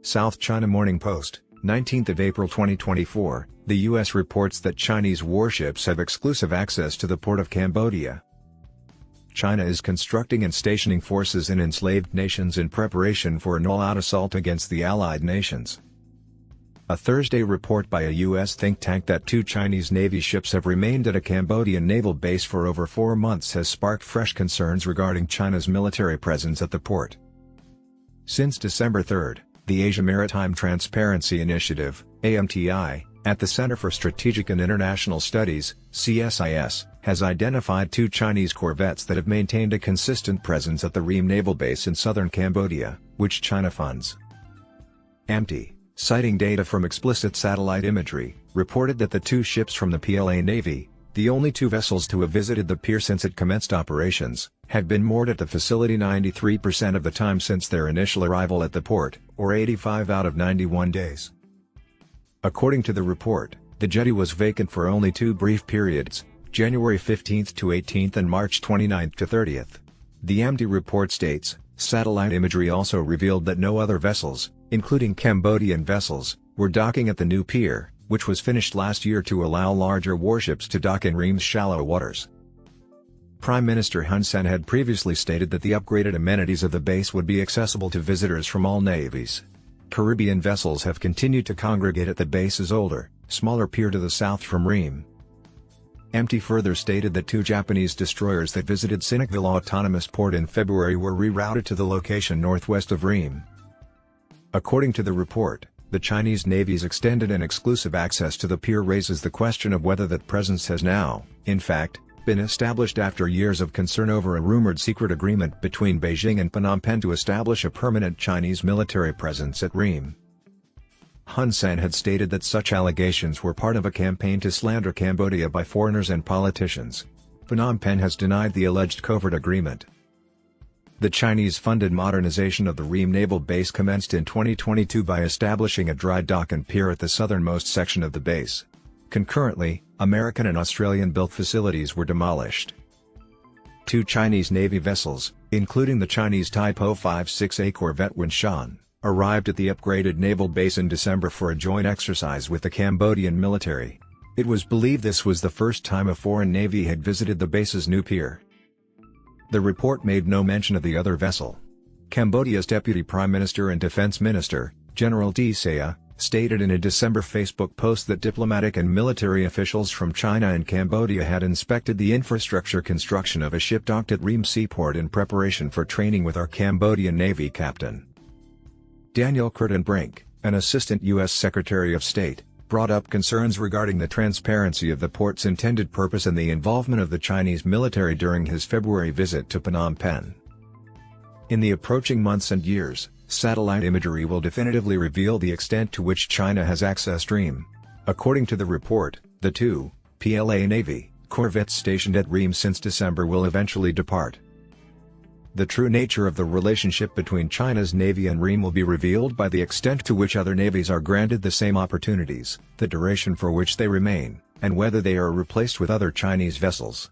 South China Morning Post, 19th of April 2024, the U.S. reports that Chinese warships have exclusive access to the port of Cambodia. China is constructing and stationing forces in enslaved nations in preparation for an all-out assault against the allied nations. A Thursday report by a U.S. think tank that 2 Chinese Navy ships have remained at a Cambodian naval base for over 4 months has sparked fresh concerns regarding China's military presence at the port. Since December 3, the Asia Maritime Transparency Initiative, AMTI, at the Center for Strategic and International Studies, CSIS, has identified 2 Chinese corvettes that have maintained a consistent presence at the Ream naval base in southern Cambodia, which China funds. AMTI, citing data from explicit satellite imagery, reported that the 2 ships from the PLA Navy, the only 2 vessels to have visited the pier since it commenced operations, had been moored at the facility 93% of the time since their initial arrival at the port, or 85 out of 91 days. According to the report, the jetty was vacant for only 2 brief periods, January 15 to 18 and March 29 to 30. The AMTI report states, satellite imagery also revealed that no other vessels, including Cambodian vessels, were docking at the new pier, which was finished last year to allow larger warships to dock in Ream's shallow waters. Prime Minister Hun Sen had previously stated that the upgraded amenities of the base would be accessible to visitors from all navies. Caribbean vessels have continued to congregate at the base's older, smaller pier to the south from Ream. AMTI further stated that 2 Japanese destroyers that visited Sinakville Autonomous Port in February were rerouted to the location northwest of Ream. According to the report, the Chinese Navy's extended and exclusive access to the pier raises the question of whether that presence has now, in fact, been established after years of concern over a rumored secret agreement between Beijing and Phnom Penh to establish a permanent Chinese military presence at Ream. Hun Sen had stated that such allegations were part of a campaign to slander Cambodia by foreigners and politicians. Phnom Penh has denied the alleged covert agreement. The Chinese-funded modernization of the Ream naval base commenced in 2022 by establishing a dry dock and pier at the southernmost section of the base. Concurrently, American and Australian-built facilities were demolished. 2 Chinese Navy vessels, including the Chinese Type 056A corvette Winshan, arrived at the upgraded naval base in December for a joint exercise with the Cambodian military. It was believed this was the first time a foreign navy had visited the base's new pier. The report made no mention of the other vessel. Cambodia's Deputy Prime Minister and Defense Minister, General D. Saya, stated in a December Facebook post that diplomatic and military officials from China and Cambodia had inspected the infrastructure construction of a ship docked at Ream Seaport in preparation for training with our Cambodian Navy captain. Daniel Kritenbrink, an assistant U.S. Secretary of State, brought up concerns regarding the transparency of the port's intended purpose and the involvement of the Chinese military during his February visit to Phnom Penh. In the approaching months and years, satellite imagery will definitively reveal the extent to which China has accessed Ream. According to the report, the 2 PLA Navy corvettes stationed at Ream since December will eventually depart. The true nature of the relationship between China's Navy and Ream will be revealed by the extent to which other navies are granted the same opportunities, the duration for which they remain, and whether they are replaced with other Chinese vessels.